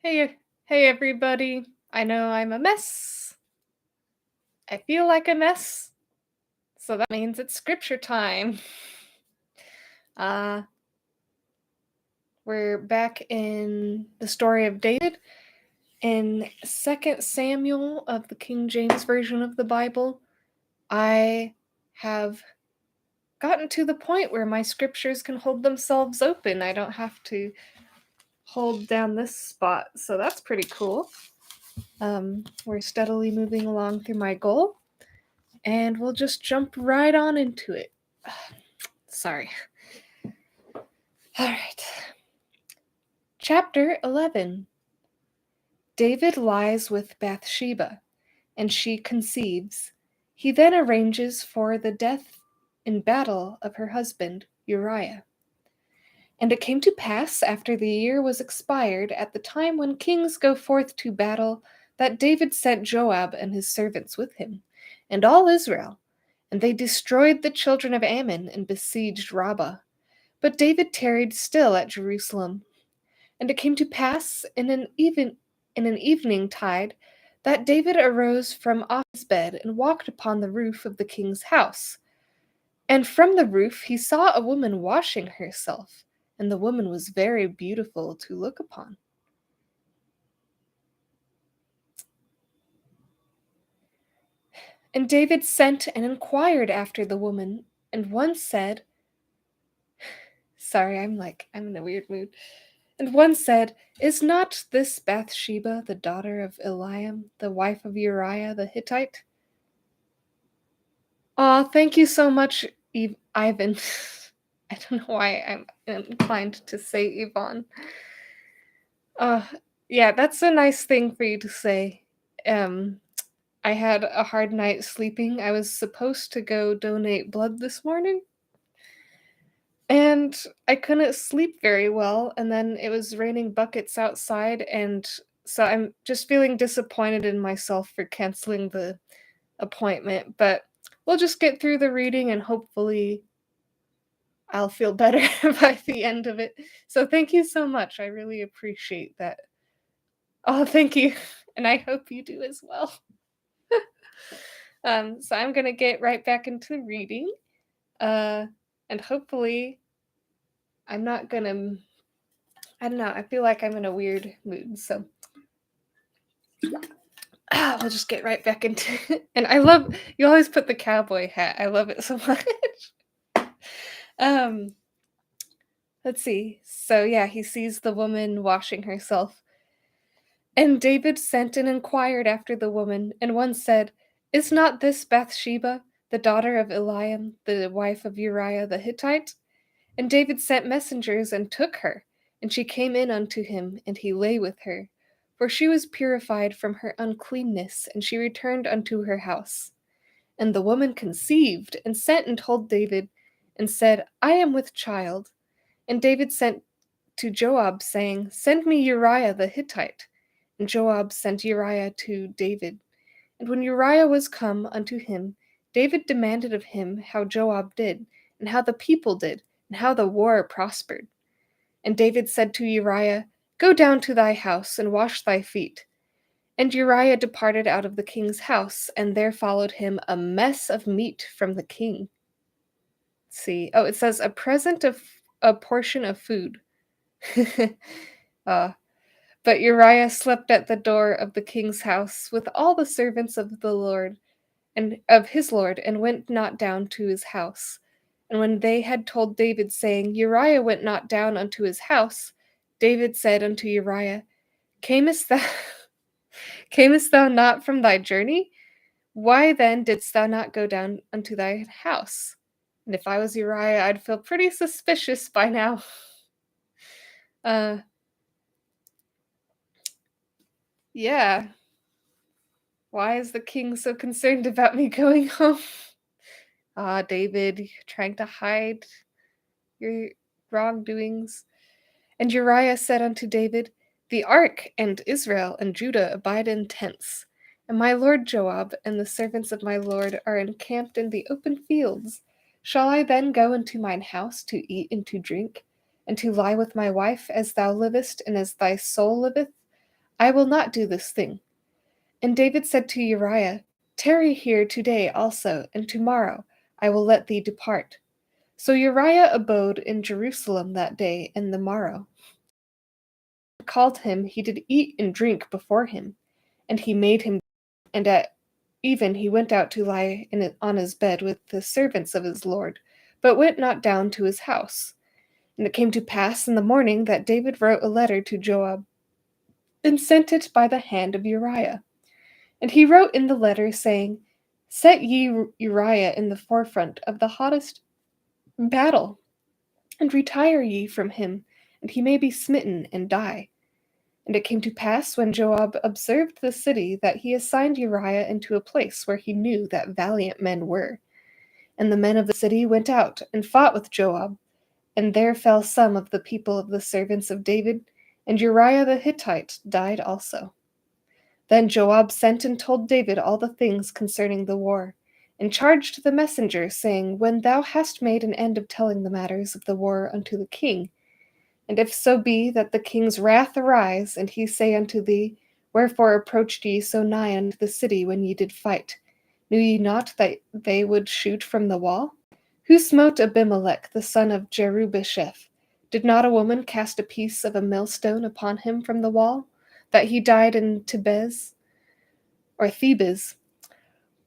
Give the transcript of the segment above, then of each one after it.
Hey everybody. I know I'm a mess. I feel like a mess. So that means it's scripture time. Uh we're back in the story of David in 2nd Samuel of the King James version of the Bible. I have gotten to the point where my scriptures can hold themselves open. I don't have to hold down this spot. So that's pretty cool. We're steadily moving along through my goal. And we'll just jump right on into it. Sorry. All right. Chapter 11. David lies with Bathsheba, and she conceives. He then arranges for the death in battle of her husband, Uriah. And it came to pass, after the year was expired, at the time when kings go forth to battle, that David sent Joab and his servants with him, and all Israel, and they destroyed the children of Ammon and besieged Rabbah. But David tarried still at Jerusalem. And it came to pass in an evening tide that David arose from off his bed and walked upon the roof of the king's house. And from the roof he saw a woman washing herself, and the woman was very beautiful to look upon. And David sent and inquired after the woman, and one said, Sorry, I'm in a weird mood. And one said, Is not this Bathsheba the daughter of Eliam, the wife of Uriah the Hittite? Aw, thank you so much, Ivan. I don't know why I'm inclined to say Yvonne. Uh, yeah, that's a nice thing for you to say. Um, I had a hard night sleeping. I was supposed to go donate blood this morning, and I couldn't sleep very well, and then it was raining buckets outside, and so I'm just feeling disappointed in myself for canceling the appointment, but we'll just get through the reading and hopefully I'll feel better by the end of it. So thank you so much. I really appreciate that. Oh, thank you. And I hope you do as well. So I'm gonna get right back into reading. Uh, and hopefully I'm not gonna I don't know, I feel like I'm in a weird mood, so we'll just get right back into it. And I love you always put the cowboy hat. I love it so much. um, let's see. So yeah, he sees the woman washing herself. And David sent and inquired after the woman, and one said, Is not this Bathsheba, the daughter of Eliam, the wife of Uriah the Hittite? And David sent messengers and took her, and she came in unto him, and he lay with her. For she was purified from her uncleanness, and she returned unto her house. And the woman conceived, and sent and told David, and said, I am with child. And David sent to Joab, saying, Send me Uriah the Hittite. And Joab sent Uriah to David. And when Uriah was come unto him, David demanded of him how Joab did, and how the people did, and how the war prospered. And David said to Uriah, Go down to thy house, and wash thy feet. And Uriah departed out of the king's house, and there followed him a mess of meat from the king. Let's see. Oh, it says a portion of food. uh, But Uriah slept at the door of the king's house with all the servants of the Lord and of his Lord, and went not down to his house. And when they had told David, saying, Uriah went not down unto his house, David said unto Uriah, Camest thou camest thou not from thy journey? Why then didst thou not go down unto thy house? And if I was Uriah, I'd feel pretty suspicious by now. Uh yeah. Why is the king so concerned about me going home? Ah, David, you're trying to hide your wrongdoings. And Uriah said unto David, The ark and Israel and Judah abide in tents, and my lord Joab and the servants of my lord are encamped in the open fields. Shall I then go into mine house to eat and to drink, and to lie with my wife, as thou livest and as thy soul liveth? I will not do this thing. And David said to Uriah, Tarry here today also, and tomorrow I will let thee depart. So Uriah abode in Jerusalem that day and the morrow. Called him, he did eat and drink before him, and he made him, and at even he went out to lie on his bed with the servants of his lord, but went not down to his house. And it came to pass in the morning that David wrote a letter to Joab, and sent it by the hand of Uriah. And he wrote in the letter, saying, Set ye Uriah in the forefront of the hottest battle, and retire ye from him, and he may be smitten and die. And it came to pass, when Joab observed the city, that he assigned Uriah into a place where he knew that valiant men were. And the men of the city went out and fought with Joab, and there fell some of the people of the servants of David, and Uriah the Hittite died also. Then Joab sent and told David all the things concerning the war, and charged the messenger, saying, When thou hast made an end of telling the matters of the war unto the king, and if so be that the king's wrath arise, and he say unto thee, Wherefore approached ye so nigh unto the city when ye did fight? Knew ye not that they would shoot from the wall? Who smote Abimelech the son of Jerubasheth? Did not a woman cast a piece of a millstone upon him from the wall, that he died in Thebez?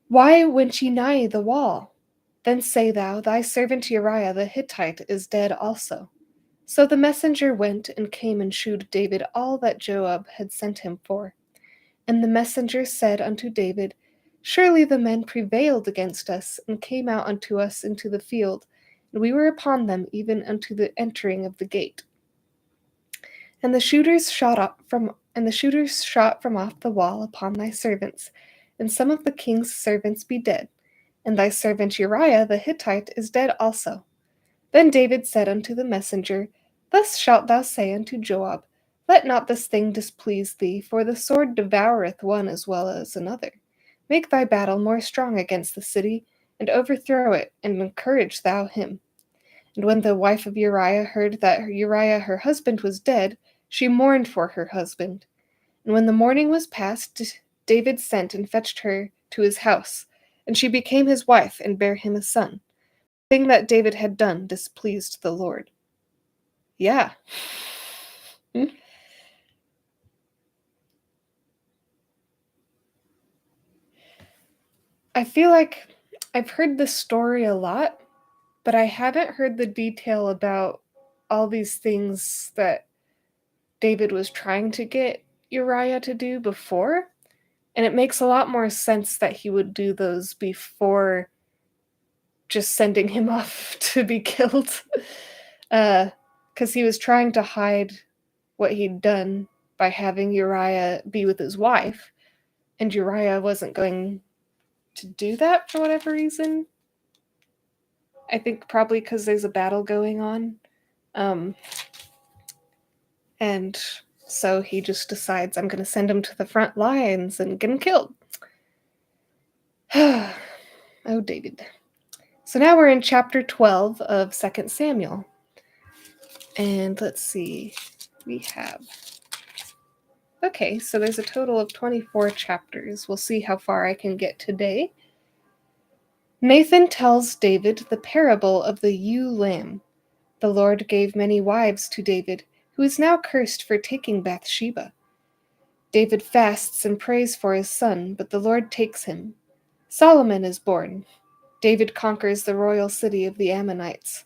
Why went ye nigh the wall? Then say thou, Thy servant Uriah the Hittite is dead also. So the messenger went and came and shewed David all that Joab had sent him for. And the messenger said unto David, Surely the men prevailed against us, and came out unto us into the field, and we were upon them even unto the entering of the gate. And the shooters shot from off the wall upon thy servants, and some of the king's servants be dead, and thy servant Uriah the Hittite is dead also. Then David said unto the messenger, Thus shalt thou say unto Joab, Let not this thing displease thee, for the sword devoureth one as well as another. Make thy battle more strong against the city, and overthrow it, and encourage thou him. And when the wife of Uriah heard that Uriah her husband was dead, she mourned for her husband. And when the morning was past, David sent and fetched her to his house, and she became his wife, and bare him a son. The thing that David had done displeased the Lord. Yeah. I feel like I've heard this story a lot, but I haven't heard the detail about all these things that David was trying to get Uriah to do before. And it makes a lot more sense that he would do those before just sending him off to be killed. Because he was trying to hide what he'd done by having Uriah be with his wife, and Uriah wasn't going to do that for whatever reason. I think probably because there's a battle going on. And so he just decides, I'm going to send him to the front lines and get him killed. Oh, David. So now we're in chapter 12 of 2 Samuel. And let's see. Okay, so there's a total of 24 chapters. We'll see how far I can get today. Nathan tells David the parable of the ewe lamb. The Lord gave many wives to David, who is now cursed for taking Bathsheba. David fasts and prays for his son, but the Lord takes him. Solomon is born. David conquers the royal city of the Ammonites.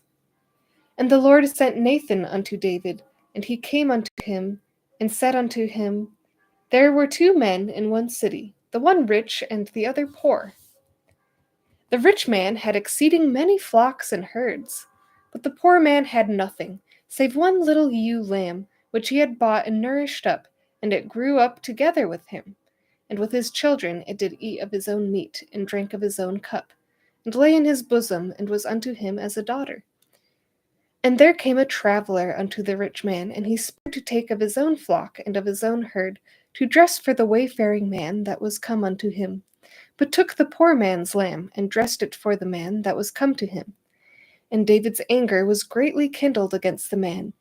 And the Lord sent Nathan unto David, and he came unto him, and said unto him, There were 2 men in one city, the one rich and the other poor. The rich man had exceeding many flocks and herds, but the poor man had nothing, save one little ewe lamb, which he had bought and nourished up, and it grew up together with him. And with his children it did eat of his own meat, and drank of his own cup, and lay in his bosom, and was unto him as a daughter. And there came a traveler unto the rich man, and he spake to take of his own flock and of his own herd, to dress for the wayfaring man that was come unto him, but took the poor man's lamb, and dressed it for the man that was come to him. And David's anger was greatly kindled against the man.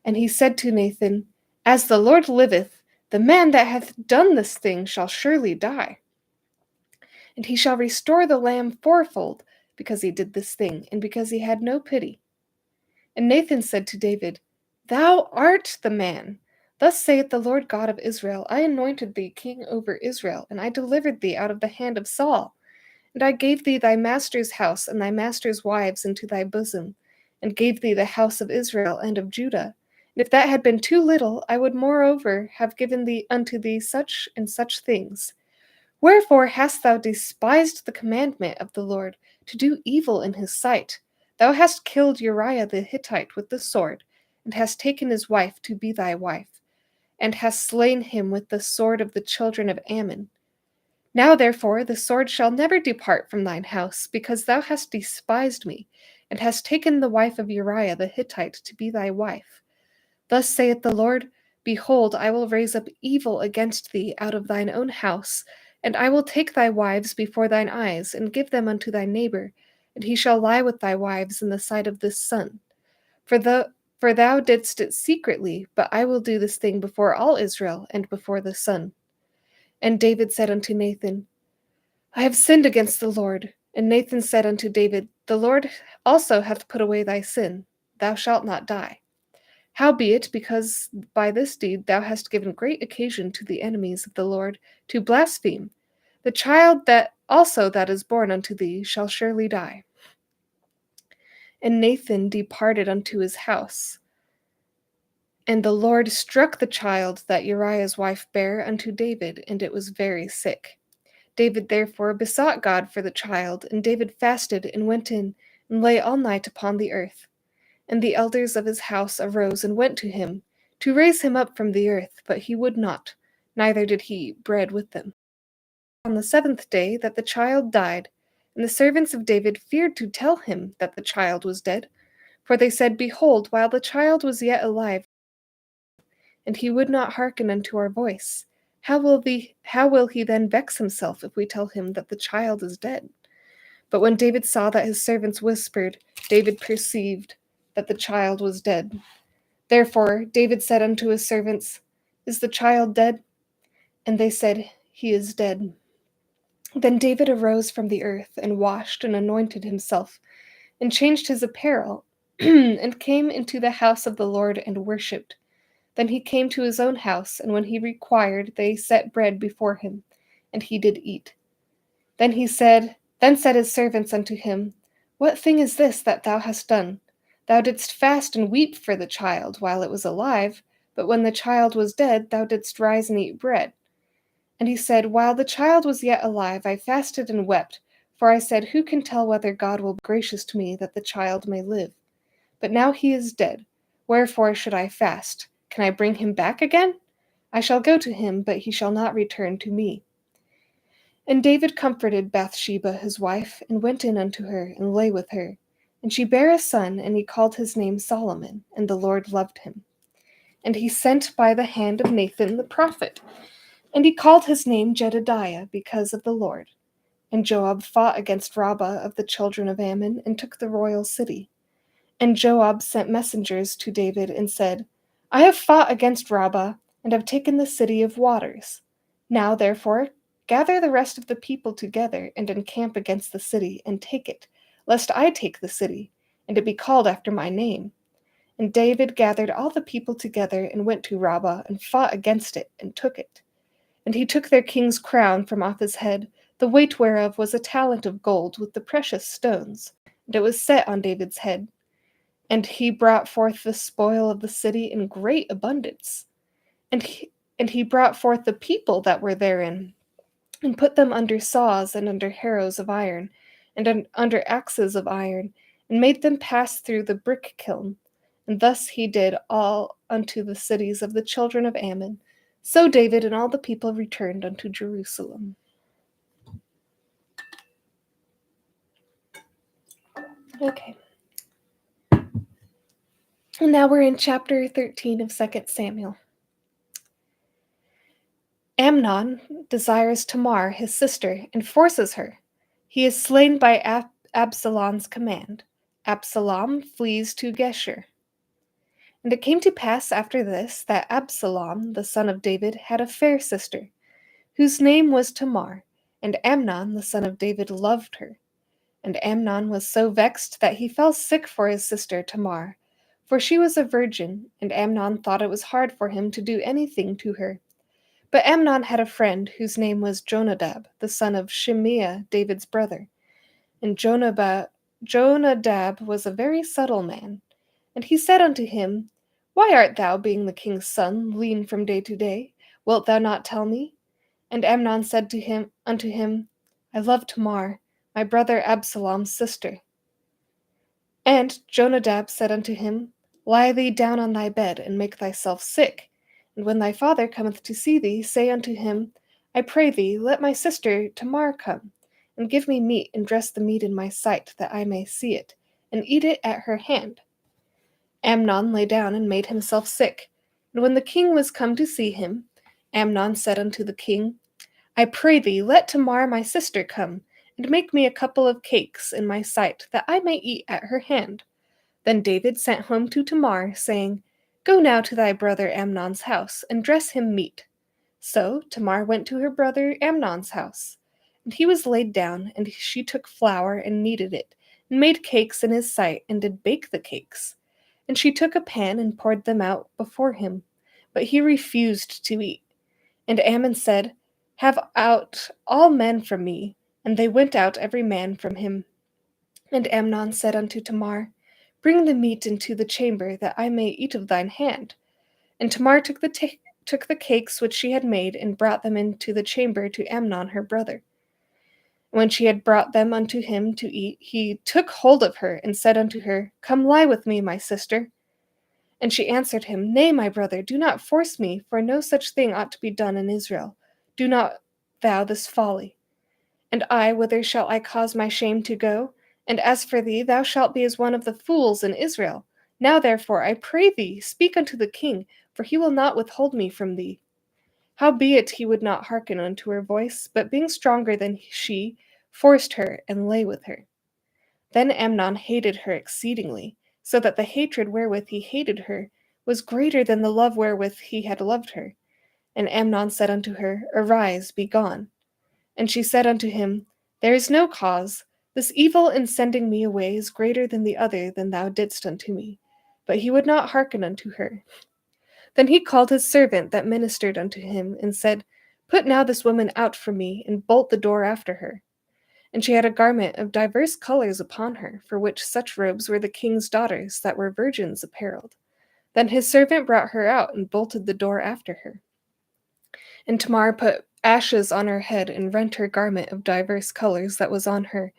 And he said to Nathan, As the Lord liveth, "The man that hath done this thing shall surely die. And he shall restore the lamb fourfold, because he did this thing, and because he had no pity." And Nathan said to David, "Thou art the man. Thus saith the Lord God of Israel, I anointed thee king over Israel, and I delivered thee out of the hand of Saul. And I gave thee thy master's house and thy master's wives into thy bosom, and gave thee the house of Israel and of Judah. And if that had been too little, I would moreover have given thee unto thee such and such things. Wherefore hast thou despised the commandment of the Lord, to do evil in his sight? Thou hast killed Uriah the Hittite with the sword, and hast taken his wife to be thy wife, and hast slain him with the sword of the children of Ammon. Now therefore the sword shall never depart from thine house, because thou hast despised me, and hast taken the wife of Uriah the Hittite to be thy wife. Thus saith the Lord, Behold, I will raise up evil against thee out of thine own house, and I will take thy wives before thine eyes, and give them unto thy neighbor, and he shall lie with thy wives in the sight of this sun. For thou didst it secretly, but I will do this thing before all Israel, and before the sun. And David said unto Nathan, I have sinned against the Lord. And Nathan said unto David, The Lord also hath put away thy sin. Thou shalt not die. Howbeit, because by this deed thou hast given great occasion to the enemies of the Lord to blaspheme, the child that is born unto thee shall surely die. And Nathan departed unto his house. And the Lord struck the child that Uriah's wife bare unto David, and it was very sick. David therefore besought God for the child, and David fasted and went in and lay all night upon the earth. And the elders of his house arose and went to him, to raise him up from the earth, but he would not, neither did he eat bread with them. On the 7th day that the child died, and the servants of David feared to tell him that the child was dead, for they said, Behold, while the child was yet alive, and he would not hearken unto our voice, how will he then vex himself if we tell him that the child is dead? But when David saw that his servants whispered, David perceived that the child was dead. Therefore David said unto his servants, Is the child dead? And they said, He is dead. Then David arose from the earth, and washed and anointed himself, and changed his apparel, and came into the house of the Lord and worshipped. Then he came to his own house, and when he required, they set bread before him, and he did eat. Then said his servants unto him, What thing is this that thou hast done? Thou didst fast and weep for the child while it was alive, but when the child was dead, thou didst rise and eat bread. And he said, While the child was yet alive, I fasted and wept, for I said, Who can tell whether God will be gracious to me that the child may live? But now he is dead. Wherefore should I fast? Can I bring him back again? I shall go to him, but he shall not return to me. And David comforted Bathsheba his wife, and went in unto her, and lay with her. And she bare a son, and he called his name Solomon, and the Lord loved him. And he sent by the hand of Nathan the prophet, and he called his name Jedediah, because of the Lord. And Joab fought against Rabbah of the children of Ammon, and took the royal city. And Joab sent messengers to David, and said, I have fought against Rabbah, and have taken the city of waters. Now, therefore, gather the rest of the people together, and encamp against the city, and take it, lest I take the city, and it be called after my name. And David gathered all the people together, and went to Rabbah, and fought against it, and took it. And he took their king's crown from off his head, the weight whereof was a talent of gold with the precious stones, and it was set on David's head. And he brought forth the spoil of the city in great abundance. And he brought forth the people that were therein, and put them under saws and under harrows of iron, and under axes of iron, and made them pass through the brick kiln. And thus he did all unto the cities of the children of Ammon. So David and all the people returned unto Jerusalem. Okay. And now we're in chapter 13 of 2 Samuel. Amnon desires Tamar, his sister, and forces her. He is slain by Absalom's command. Absalom flees to Geshur. And it came to pass after this that Absalom, the son of David, had a fair sister, whose name was Tamar, and Amnon, the son of David, loved her. And Amnon was so vexed that he fell sick for his sister Tamar, for she was a virgin, and Amnon thought it was hard for him to do anything to her. But Amnon had a friend whose name was Jonadab, the son of Shimeah, David's brother. And Jonadab was a very subtle man. And he said unto him, Why art thou, being the king's son, lean from day to day? Wilt thou not tell me? And Amnon said unto him, I love Tamar, my brother Absalom's sister. And Jonadab said unto him, Lie thee down on thy bed, and make thyself sick. And when thy father cometh to see thee, say unto him, I pray thee, let my sister Tamar come, and give me meat, and dress the meat in my sight, that I may see it, and eat it at her hand. Amnon lay down and made himself sick. And when the king was come to see him, Amnon said unto the king, I pray thee, let Tamar my sister come, and make me a couple of cakes in my sight, that I may eat at her hand. Then David sent home to Tamar, saying, Go now to thy brother Amnon's house, and dress him meat. So Tamar went to her brother Amnon's house. And he was laid down, and she took flour and kneaded it, and made cakes in his sight, and did bake the cakes. And she took a pan and poured them out before him. But he refused to eat. And Ammon said, Have out all men from me. And they went out every man from him. And Amnon said unto Tamar, Bring the meat into the chamber, that I may eat of thine hand. And Tamar took the cakes which she had made, and brought them into the chamber to Amnon her brother. When she had brought them unto him to eat, he took hold of her, and said unto her, Come lie with me, my sister. And she answered him, Nay, my brother, do not force me, for no such thing ought to be done in Israel. Do not thou this folly. And I, whither shall I cause my shame to go? And as for thee, thou shalt be as one of the fools in Israel. Now therefore, I pray thee, speak unto the king, for he will not withhold me from thee. Howbeit he would not hearken unto her voice, but being stronger than she, forced her, and lay with her. Then Amnon hated her exceedingly, so that the hatred wherewith he hated her was greater than the love wherewith he had loved her. And Amnon said unto her, Arise, be gone. And she said unto him, There is no cause. This evil in sending me away is greater than the other than thou didst unto me. But he would not hearken unto her. Then he called his servant that ministered unto him, and said, Put now this woman out from me, and bolt the door after her. And she had a garment of divers colors upon her, for which such robes were the king's daughters that were virgins apparelled. Then his servant brought her out, and bolted the door after her. And Tamar put ashes on her head, and rent her garment of divers colors that was on her,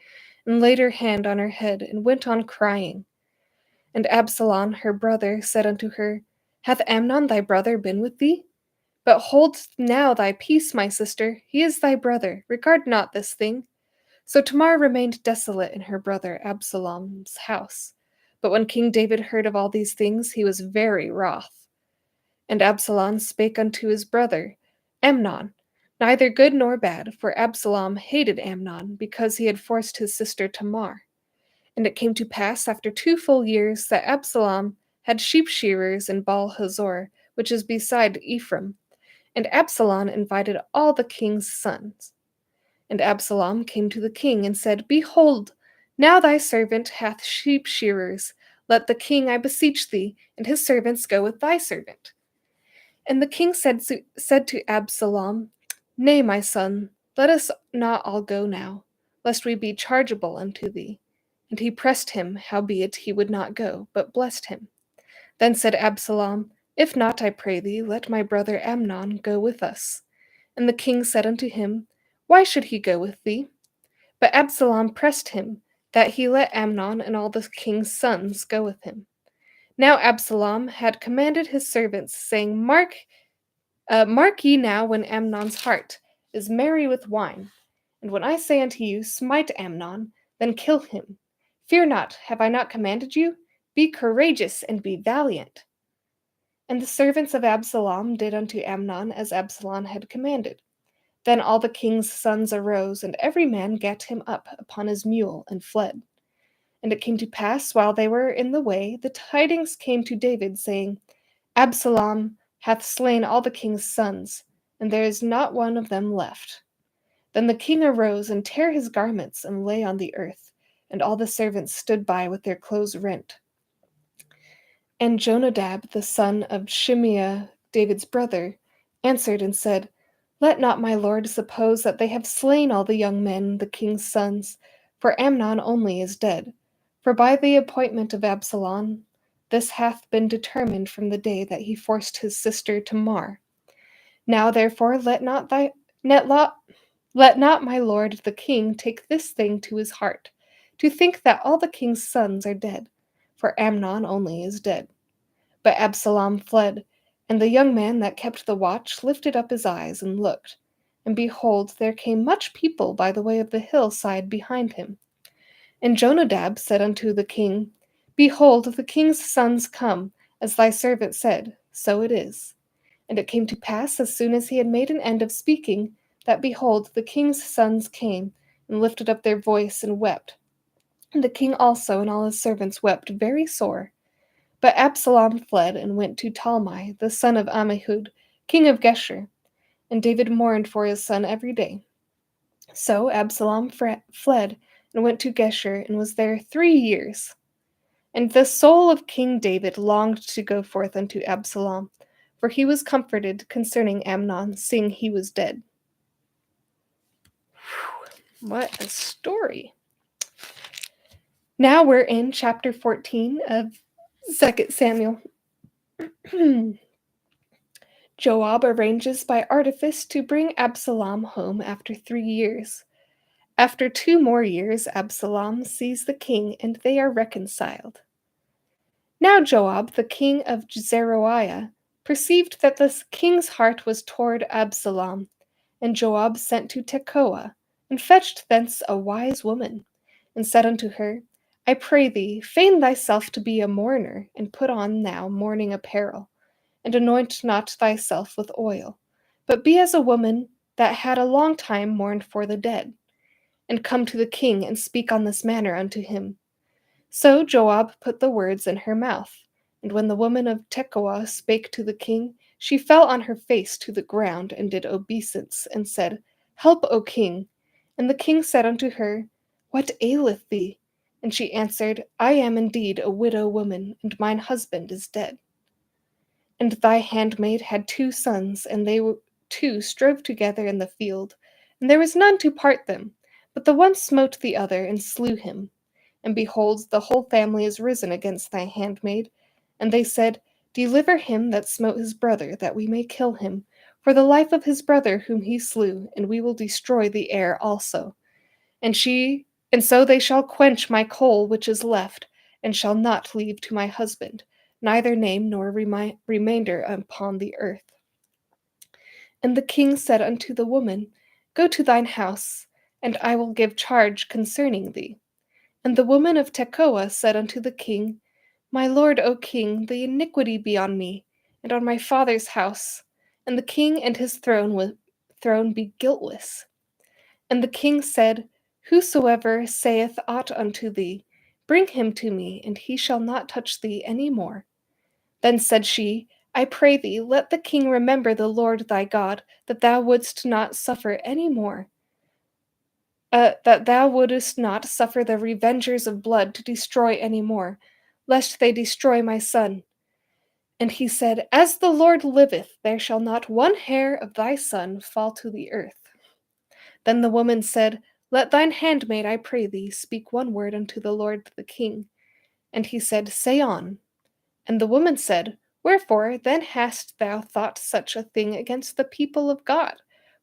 and laid her hand on her head, and went on crying. And Absalom her brother said unto her, Hath Amnon thy brother been with thee? But hold now thy peace, my sister, he is thy brother, regard not this thing. So Tamar remained desolate in her brother Absalom's house. But when King David heard of all these things, he was very wroth. And Absalom spake unto his brother Amnon, neither good nor bad, for Absalom hated Amnon, because he had forced his sister Tamar. And it came to pass after 2 full years that Absalom had sheep shearers in Baal Hazor, which is beside Ephraim. And Absalom invited all the king's sons. And Absalom came to the king and said, Behold, now thy servant hath sheep shearers. Let the king, I beseech thee, and his servants go with thy servant. And the king said to Absalom, Nay, my son, let us not all go now, lest we be chargeable unto thee. And he pressed him, howbeit he would not go, but blessed him. Then said Absalom, If not, I pray thee, let my brother Amnon go with us. And the king said unto him, Why should he go with thee? But Absalom pressed him, that he let Amnon and all the king's sons go with him. Now Absalom had commanded his servants, saying, Mark ye now when Amnon's heart is merry with wine. And when I say unto you, Smite Amnon, then kill him. Fear not, have I not commanded you? Be courageous and be valiant. And the servants of Absalom did unto Amnon as Absalom had commanded. Then all the king's sons arose, and every man gat him up upon his mule, and fled. And it came to pass, while they were in the way, the tidings came to David, saying, Absalom hath slain all the king's sons, and there is not one of them left. Then the king arose and tare his garments, and lay on the earth, and all the servants stood by with their clothes rent. And Jonadab, the son of Shimeah, David's brother, answered and said, Let not my lord suppose that they have slain all the young men, the king's sons, for Amnon only is dead. For by the appointment of Absalom, this hath been determined from the day that he forced his sister Tamar. Now therefore let not my lord the king take this thing to his heart, to think that all the king's sons are dead, for Amnon only is dead. But Absalom fled, and the young man that kept the watch lifted up his eyes and looked, and behold, there came much people by the way of the hillside behind him. And Jonadab said unto the king, Behold, the king's sons come, as thy servant said, so it is. And it came to pass, as soon as he had made an end of speaking, that behold, the king's sons came, and lifted up their voice and wept. And the king also and all his servants wept very sore. But Absalom fled and went to Talmai, the son of Ammihud, king of Geshur. And David mourned for his son every day. So Absalom fled and went to Geshur, and was there 3 years. And the soul of King David longed to go forth unto Absalom, for he was comforted concerning Amnon, seeing he was dead. What a story. Now we're in chapter 14 of 2 Samuel. Joab arranges by artifice to bring Absalom home after 3 years. After 2 more years, Absalom sees the king, and they are reconciled. Now Joab, the king of Zeruiah, perceived that the king's heart was toward Absalom, and Joab sent to Tekoa, and fetched thence a wise woman, and said unto her, I pray thee, feign thyself to be a mourner, and put on now mourning apparel, and anoint not thyself with oil, but be as a woman that had a long time mourned for the dead, and come to the king, and speak on this manner unto him. So Joab put the words in her mouth, and when the woman of Tekoa spake to the king, she fell on her face to the ground, and did obeisance, and said, Help, O king. And the king said unto her, What aileth thee? And she answered, I am indeed a widow woman, and mine husband is dead. And thy handmaid had 2 sons, and they 2 strove together in the field, and there was none to part them, but the one smote the other, and slew him. And behold, the whole family is risen against thy handmaid. And they said, Deliver him that smote his brother, that we may kill him, for the life of his brother whom he slew, and we will destroy the heir also. And so they shall quench my coal which is left, and shall not leave to my husband, neither name nor remainder upon the earth. And the king said unto the woman, Go to thine house, and I will give charge concerning thee. And the woman of Tekoa said unto the king, My lord, O king, the iniquity be on me, and on my father's house, and the king and his throne be guiltless. And the king said, Whosoever saith aught unto thee, bring him to me, and he shall not touch thee any more. Then said she, I pray thee, let the king remember the Lord thy God, that thou wouldst not suffer any more. That thou wouldest not suffer the revengers of blood to destroy any more, lest they destroy my son. And he said, As the Lord liveth, there shall not one hair of thy son fall to the earth. Then the woman said, Let thine handmaid, I pray thee, speak one word unto the Lord the king. And he said, Say on. And the woman said, Wherefore then hast thou thought such a thing against the people of God?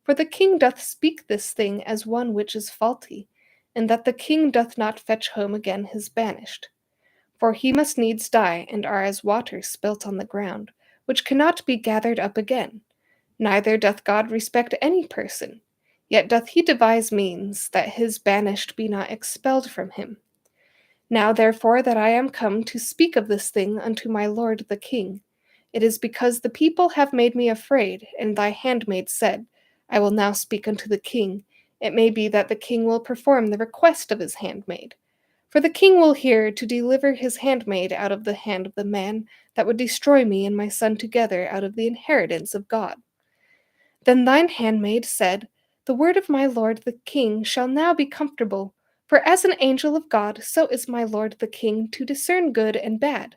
For the king doth speak this thing as one which is faulty, and that the king doth not fetch home again his banished. For he must needs die, and are as water spilt on the ground, which cannot be gathered up again. Neither doth God respect any person, yet doth he devise means that his banished be not expelled from him. Now therefore that I am come to speak of this thing unto my lord the king, it is because the people have made me afraid, and thy handmaid said, I will now speak unto the king. It may be that the king will perform the request of his handmaid. For the king will hear to deliver his handmaid out of the hand of the man that would destroy me and my son together out of the inheritance of God. Then thine handmaid said, The word of my lord the king shall now be comfortable. For as an angel of God, so is my lord the king to discern good and bad.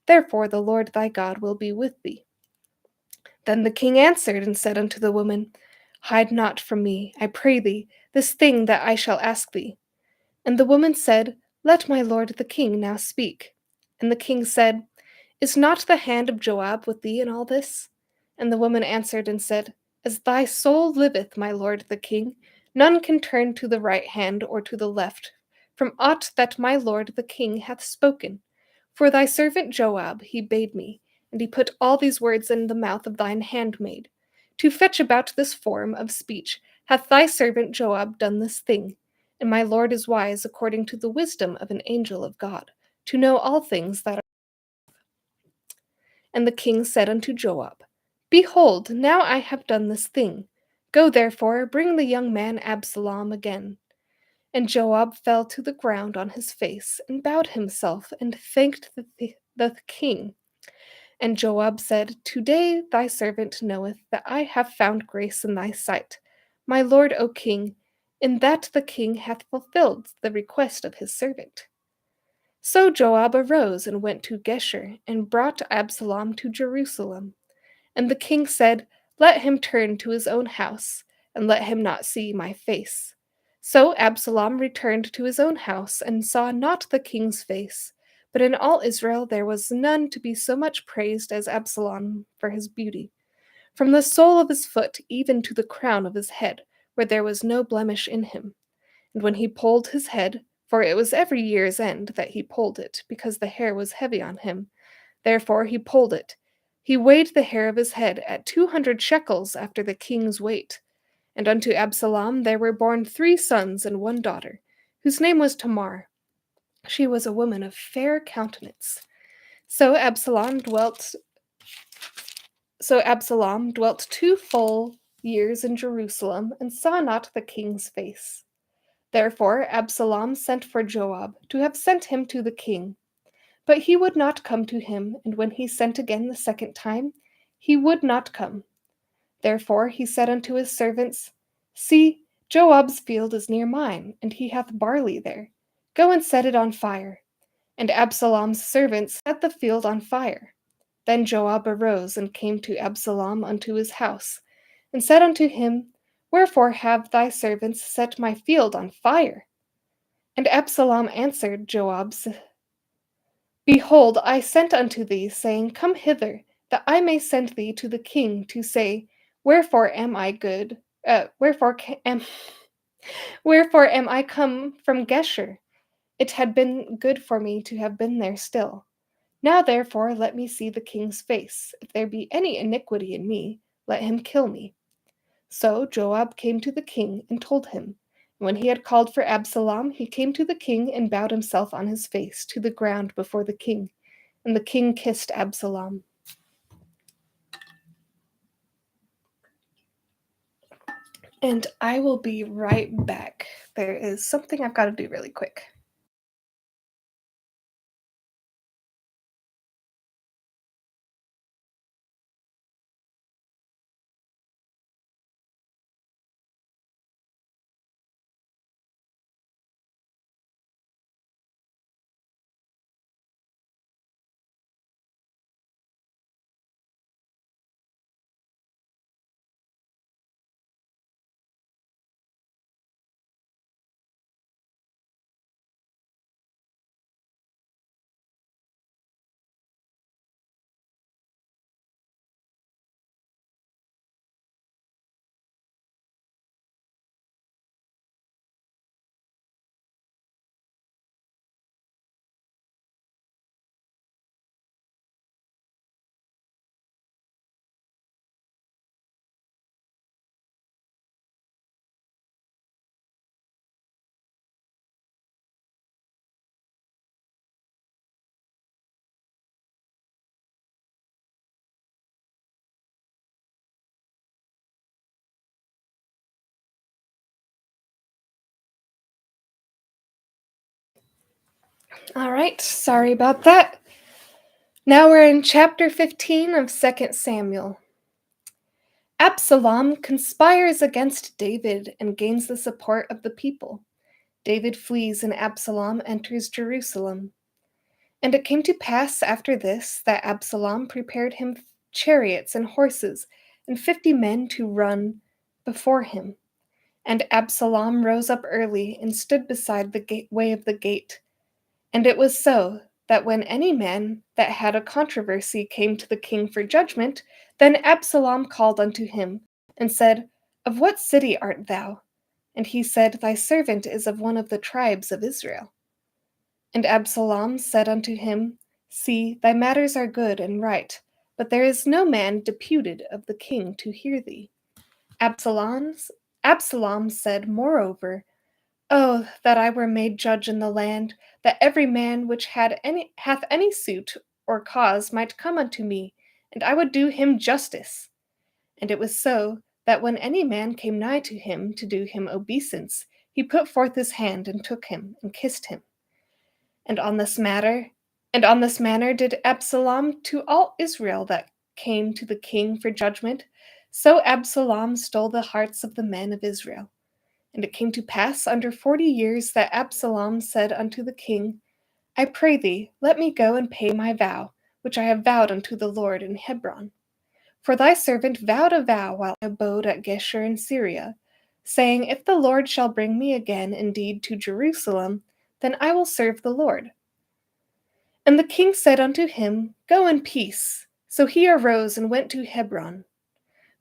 Therefore the Lord thy God will be with thee. Then the king answered and said unto the woman, Hide not from me, I pray thee, this thing that I shall ask thee. And the woman said, Let my lord the king now speak. And the king said, Is not the hand of Joab with thee in all this? And the woman answered and said, As thy soul liveth, my lord the king, none can turn to the right hand or to the left, from aught that my lord the king hath spoken. For thy servant Joab he bade me, and he put all these words in the mouth of thine handmaid. To fetch about this form of speech hath thy servant Joab done this thing. And my lord is wise according to the wisdom of an angel of God, to know all things that are. And the king said unto Joab, Behold, now I have done this thing. Go therefore, bring the young man Absalom again. And Joab fell to the ground on his face, and bowed himself, and thanked the king. And Joab said, Today thy servant knoweth that I have found grace in thy sight, my lord, O king, in that the king hath fulfilled the request of his servant. So Joab arose and went to Geshur, and brought Absalom to Jerusalem. And the king said, Let him turn to his own house, and let him not see my face. So Absalom returned to his own house, and saw not the king's face. But in all Israel there was none to be so much praised as Absalom for his beauty, from the sole of his foot even to the crown of his head, where there was no blemish in him. And when he polled his head, for it was every year's end that he polled it, because the hair was heavy on him, therefore he polled it, he weighed the hair of his head at 200 shekels after the king's weight. And unto Absalom there were born 3 sons and 1 daughter, whose name was Tamar. She was a woman of fair countenance. So Absalom dwelt 2 full years in Jerusalem, and saw not the king's face. Therefore Absalom sent for Joab, to have sent him to the king. But he would not come to him, and when he sent again the second time, he would not come. Therefore he said unto his servants, See, Joab's field is near mine, and he hath barley there. Go and set it on fire. And Absalom's servants set the field on fire. Then Joab arose and came to Absalom unto his house, and said unto him, Wherefore have thy servants set my field on fire? And Absalom answered Joab, Behold, I sent unto thee, saying, Come hither, that I may send thee to the king to say, Wherefore am I good? Wherefore am I come from Geshur? It had been good for me to have been there still. Now therefore let me see the king's face. If there be any iniquity in me, let him kill me. So Joab came to the king and told him. When he had called for Absalom, he came to the king and bowed himself on his face to the ground before the king. And the king kissed Absalom. And I will be right back. There is something I've got to do really quick. All right, sorry about that. Now we're in chapter 15 of 2 Samuel. Absalom conspires against David and gains the support of the people. David flees and Absalom enters Jerusalem. And it came to pass after this that Absalom prepared him chariots and horses and 50 men to run before him. And Absalom rose up early and stood beside the way of the gate. And it was so that when any man that had a controversy came to the king for judgment, then Absalom called unto him, and said, Of what city art thou? And he said, Thy servant is of one of the tribes of Israel. And Absalom said unto him, See, thy matters are good and right, but there is no man deputed of the king to hear thee. Absalom said moreover, Oh, that I were made judge in the land, that every man which hath any suit or cause might come unto me, and I would do him justice. And it was so, that when any man came nigh to him to do him obeisance, he put forth his hand and took him and kissed him. And on this manner did Absalom to all Israel that came to the king for judgment. So Absalom stole the hearts of the men of Israel. And it came to pass under 40 years that Absalom said unto the king, I pray thee, let me go and pay my vow, which I have vowed unto the Lord in Hebron. For thy servant vowed a vow while I abode at Geshur in Syria, saying, If the Lord shall bring me again indeed to Jerusalem, then I will serve the Lord. And the king said unto him, Go in peace. So he arose and went to Hebron.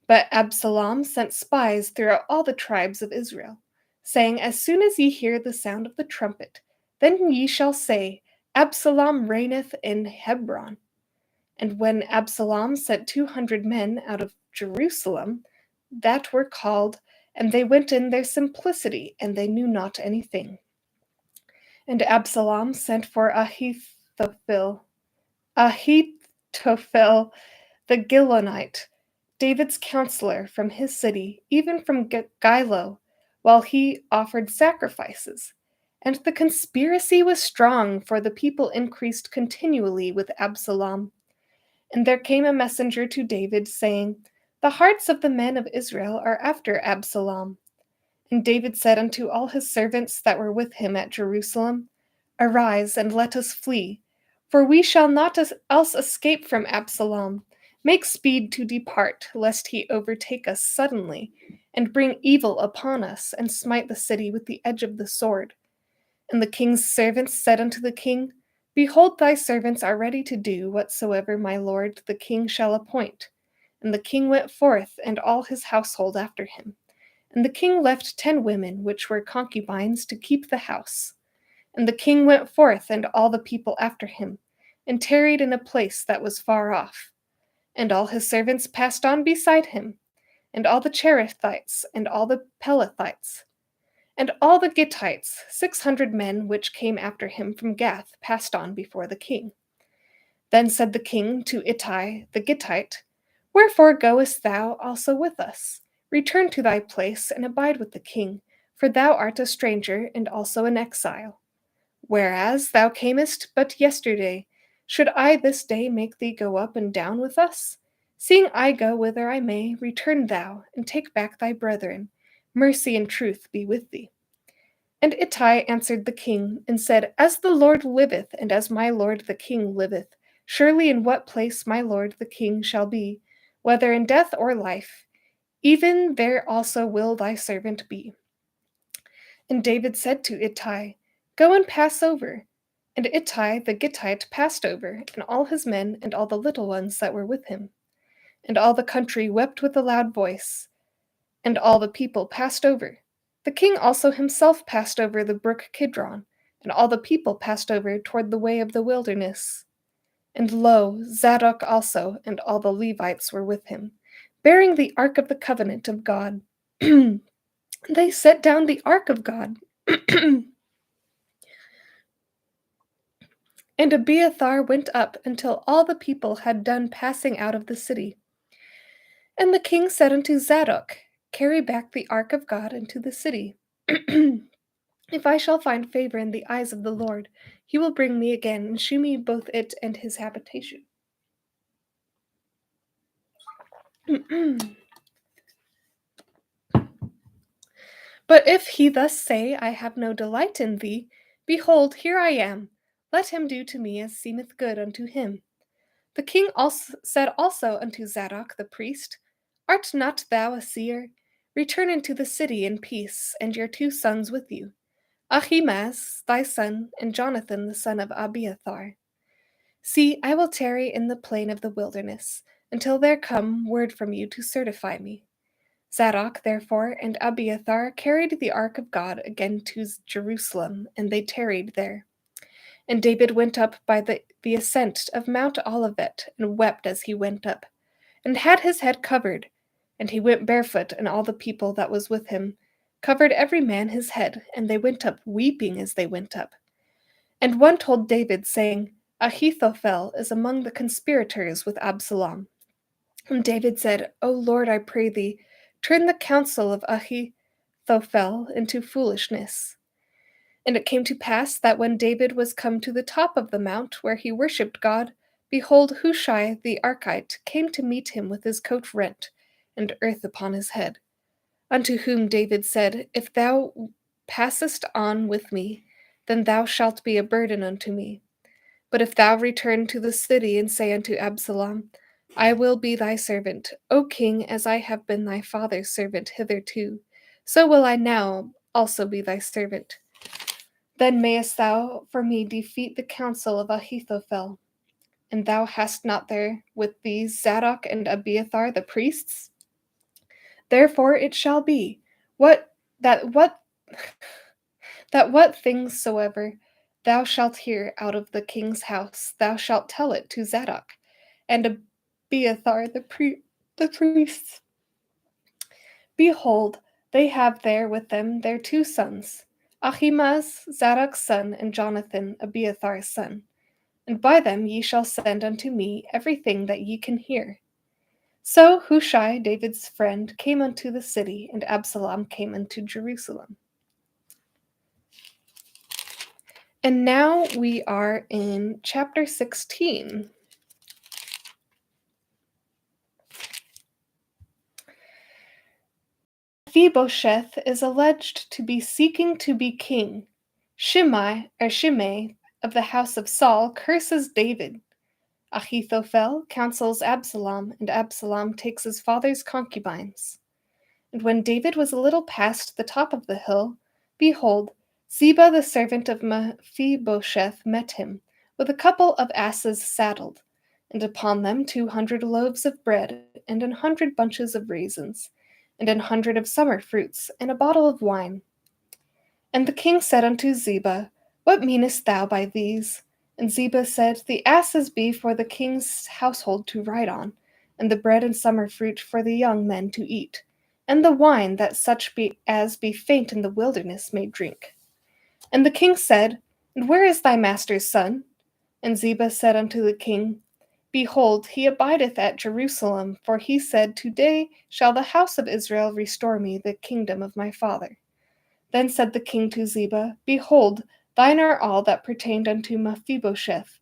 But Absalom sent spies throughout all the tribes of Israel, saying, As soon as ye hear the sound of the trumpet, then ye shall say, Absalom reigneth in Hebron. And when Absalom sent 200 men out of Jerusalem, that were called, and they went in their simplicity, and they knew not anything. And Absalom sent for Ahithophel the Gilonite, David's counselor, from his city, even from Gilo, while he offered sacrifices. And the conspiracy was strong, for the people increased continually with Absalom. And there came a messenger to David, saying, The hearts of the men of Israel are after Absalom. And David said unto all his servants that were with him at Jerusalem, Arise, and let us flee, for we shall not else escape from Absalom. Make speed to depart, lest he overtake us suddenly, and bring evil upon us, and smite the city with the edge of the sword. And the king's servants said unto the king, Behold, thy servants are ready to do whatsoever my lord the king shall appoint. And the king went forth, and all his household after him. And the king left 10 women, which were concubines, to keep the house. And the king went forth, and all the people after him, and tarried in a place that was far off. And all his servants passed on beside him, and all the Cherethites, and all the Pelethites, and all the Gittites, 600 men which came after him from Gath, passed on before the king. Then said the king to Ittai the Gittite, Wherefore goest thou also with us? Return to thy place, and abide with the king, for thou art a stranger, and also an exile. Whereas thou camest but yesterday, should I this day make thee go up and down with us? Seeing I go whither I may, return thou, and take back thy brethren. Mercy and truth be with thee. And Ittai answered the king, and said, As the Lord liveth, and as my lord the king liveth, surely in what place my lord the king shall be, whether in death or life, even there also will thy servant be. And David said to Ittai, Go and pass over. And Ittai the Gittite passed over, and all his men, and all the little ones that were with him. And all the country wept with a loud voice, and all the people passed over. The king also himself passed over the brook Kidron, and all the people passed over toward the way of the wilderness. And lo, Zadok also and all the Levites were with him, bearing the ark of the covenant of God. They set down the ark of God. And Abiathar went up until all the people had done passing out of the city. And the king said unto Zadok, Carry back the ark of God into the city. If I shall find favor in the eyes of the Lord, he will bring me again and shew me both it and his habitation. But if he thus say, I have no delight in thee, behold, here I am. Let him do to me as seemeth good unto him. The king also said also unto Zadok the priest, Art not thou a seer? Return into the city in peace, and your 2 sons with you, Ahimaaz thy son, and Jonathan the son of Abiathar. See, I will tarry in the plain of the wilderness, until there come word from you to certify me. Zadok, therefore, and Abiathar carried the ark of God again to Jerusalem, and they tarried there. And David went up by the ascent of Mount Olivet, and wept as he went up, and had his head covered. And he went barefoot, and all the people that was with him covered every man his head, and they went up weeping as they went up. And one told David, saying, Ahithophel is among the conspirators with Absalom. And David said, O Lord, I pray thee, turn the counsel of Ahithophel into foolishness. And it came to pass that when David was come to the top of the mount where he worshipped God, behold, Hushai the Archite came to meet him with his coat rent, and earth upon his head. Unto whom David said, If thou passest on with me, then thou shalt be a burden unto me. But if thou return to the city and say unto Absalom, I will be thy servant, O king, as I have been thy father's servant hitherto, so will I now also be thy servant. Then mayest thou for me defeat the counsel of Ahithophel, and thou hast not there with thee Zadok and Abiathar the priests? Therefore it shall be, what that what that what things soever thou shalt hear out of the king's house, thou shalt tell it to Zadok and Abiathar the priests. Behold, they have there with them their 2 sons, Ahimaaz Zadok's son, and Jonathan Abiathar's son. And by them ye shall send unto me everything that ye can hear. So Hushai, David's friend, came unto the city, and Absalom came unto Jerusalem. And now we are in chapter 16. Mephibosheth is alleged to be seeking to be king. Shimei of the house of Saul curses David. Ahithophel counsels Absalom, and Absalom takes his father's concubines. And when David was a little past the top of the hill, behold, Ziba the servant of Mephibosheth met him, with a couple of asses saddled, and upon them 200 loaves of bread, and 100 bunches of raisins, and 100 of summer fruits, and a bottle of wine. And the king said unto Ziba, What meanest thou by these? And Ziba said, The asses be for the king's household to ride on, and the bread and summer fruit for the young men to eat, and the wine that such be as be faint in the wilderness may drink. And the king said, And where is thy master's son? And Ziba said unto the king, Behold, he abideth at Jerusalem, for he said, Today shall the house of Israel restore me the kingdom of my father. Then said the king to Ziba, Behold, thine are all that pertained unto Mephibosheth.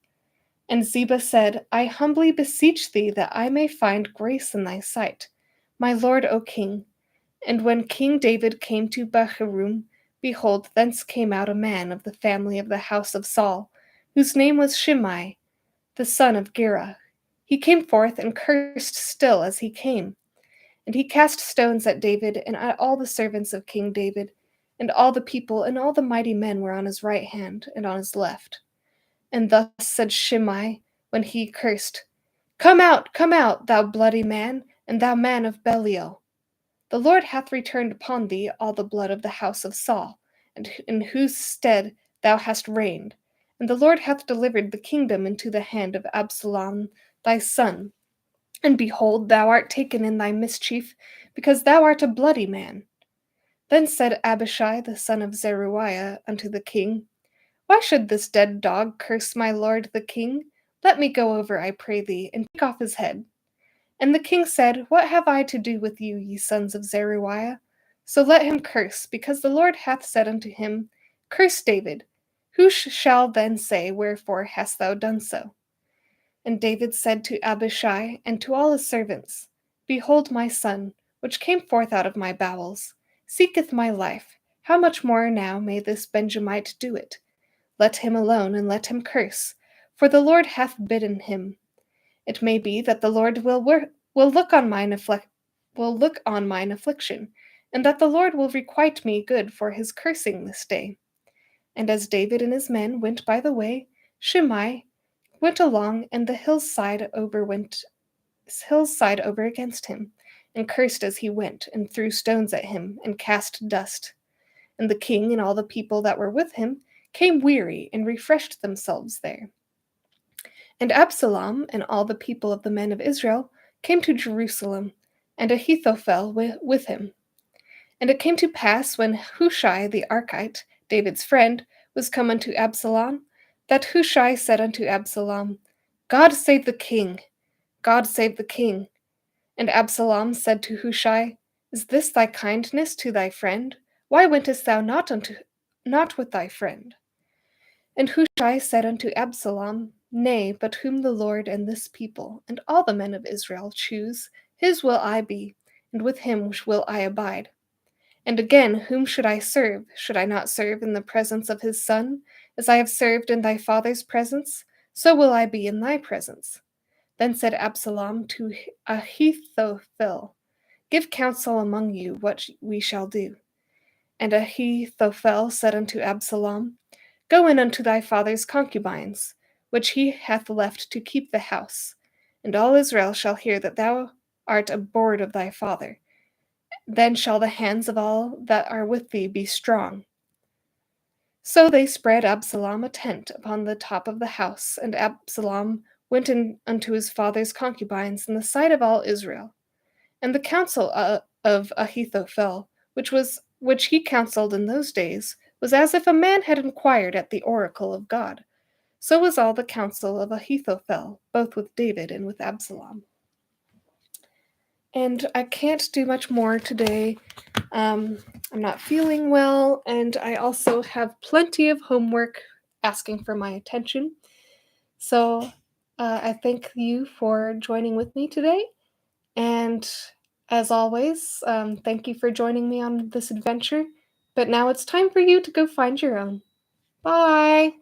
And Ziba said, I humbly beseech thee that I may find grace in thy sight, my lord, O king. And when King David came to Bahurim, behold, thence came out a man of the family of the house of Saul, whose name was Shimei, the son of Gera. He came forth and cursed still as he came. And he cast stones at David and at all the servants of King David, and all the people and all the mighty men were on his right hand and on his left. And thus said Shimei when he cursed, come out, thou bloody man, and thou man of Belial. The Lord hath returned upon thee all the blood of the house of Saul, and in whose stead thou hast reigned. And the Lord hath delivered the kingdom into the hand of Absalom thy son. And behold, thou art taken in thy mischief, because thou art a bloody man. Then said Abishai the son of Zeruiah unto the king, Why should this dead dog curse my lord the king? Let me go over, I pray thee, and take off his head. And the king said, What have I to do with you, ye sons of Zeruiah? So let him curse, because the Lord hath said unto him, Curse David. Who shall then say, Wherefore hast thou done so? And David said to Abishai and to all his servants, Behold, my son, which came forth out of my bowels, seeketh my life. How much more now may this Benjamite do it? Let him alone, and let him curse, for the Lord hath bidden him. It may be that the Lord will look on mine affliction, and that the Lord will requite me good for his cursing this day. And as David and his men went by the way, Shimei went along, and the hillside over against him, and cursed as he went, and threw stones at him, and cast dust. And the king and all the people that were with him came weary, and refreshed themselves there. And Absalom and all the people of the men of Israel came to Jerusalem, and Ahithophel with him. And it came to pass, when Hushai the Archite, David's friend, was come unto Absalom, that Hushai said unto Absalom, God save the king! God save the king! And Absalom said to Hushai, Is this thy kindness to thy friend? Why wentest thou not with thy friend? And Hushai said unto Absalom, Nay, but whom the Lord and this people, and all the men of Israel choose, his will I be, and with him will I abide. And again, whom should I serve? Should I not serve in the presence of his son? As I have served in thy father's presence, so will I be in thy presence. Then said Absalom to Ahithophel, Give counsel among you what we shall do. And Ahithophel said unto Absalom, Go in unto thy father's concubines, which he hath left to keep the house, and all Israel shall hear that thou art abhorred of thy father. Then shall the hands of all that are with thee be strong. So they spread Absalom a tent upon the top of the house, and Absalom went in unto his father's concubines in the sight of all Israel. And the counsel of Ahithophel, which he counseled in those days, was as if a man had inquired at the oracle of God. So was all the counsel of Ahithophel, both with David and with Absalom. And I can't do much more today. I'm not feeling well, and I also have plenty of homework asking for my attention. So I thank you for joining with me today. And as always, thank you for joining me on this adventure. But now it's time for you to go find your own. Bye!